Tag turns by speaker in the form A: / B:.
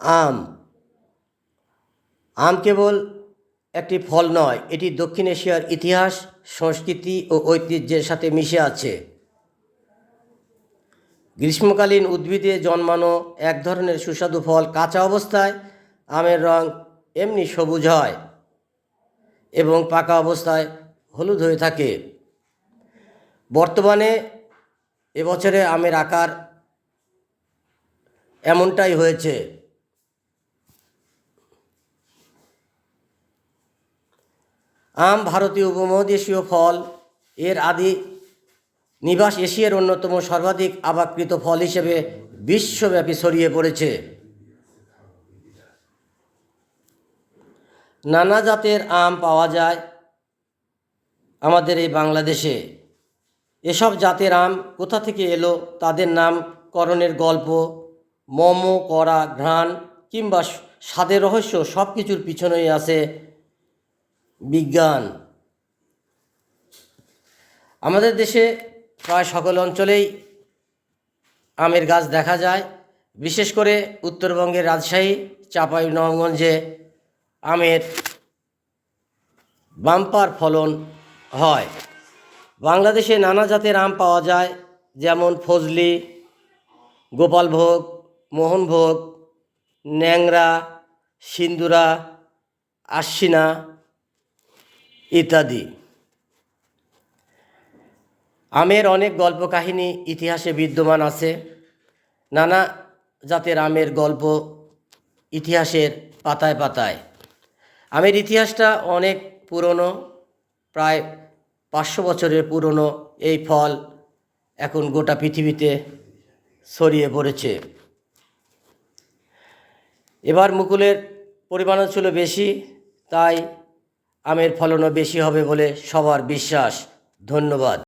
A: আম আম কেবল একটি ফল নয়, এটি দক্ষিণ এশিয়ার ইতিহাস, সংস্কৃতি ও ঐতিহ্যের সাথে মিশে আছে। গ্রীষ্মকালীন উদ্ভিদে জন্মানো এক ধরনের সুস্বাদু ফল। কাঁচা অবস্থায় আমের রং এমনি সবুজ হয় এবং পাকা অবস্থায় হলুদ হয়ে থাকে। বর্তমানে এবছরে আমের আকার এমনটাই হয়েছে। আম ভারতীয় উপমহাদেশীয় ফল। এর আদি নিবাস এশিয়ার অন্যতম সর্বাধিক আবাদকৃত ফল হিসেবে বিশ্বব্যাপী ছড়িয়ে পড়েছে। নানা জাতের আম পাওয়া যায় আমাদের এই বাংলাদেশে। এসব জাতের আম কোথা থেকে এলো, তাদের নামকরণের গল্প, মোমো করা ঘ্রাণ কিংবা স্বাদের রহস্য, সব কিছুর পিছনেই আছে বিজ্ঞান। আমাদের দেশে প্রায় সকল অঞ্চলেই আমের গাছ দেখা যায়। বিশেষ করে উত্তরবঙ্গের রাজশাহী, চাঁপাইনবাবগঞ্জে আমের বাম্পার ফলন হয়। বাংলাদেশে নানা জাতের আম পাওয়া যায়, যেমন ফজলি, গোপালভোগ, মোহনভোগ, ন্যাংরা, সিন্দুরা, আশ্বিনা ইত্যাদি। আমের অনেক গল্প কাহিনী ইতিহাসে বিদ্যমান আছে। নানা জাতের আমের গল্প ইতিহাসের পাতায় পাতায়। আমের ইতিহাসটা অনেক পুরনো, প্রায় 500 বছরের পুরনো এই ফল এখন গোটা পৃথিবীতে ছড়িয়ে পড়েছে। এবার মুকুলের পরিমাণও ছিল বেশি, তাই আমের ফলনও বেশি হবে বলে সবার বিশ্বাস। ধন্যবাদ।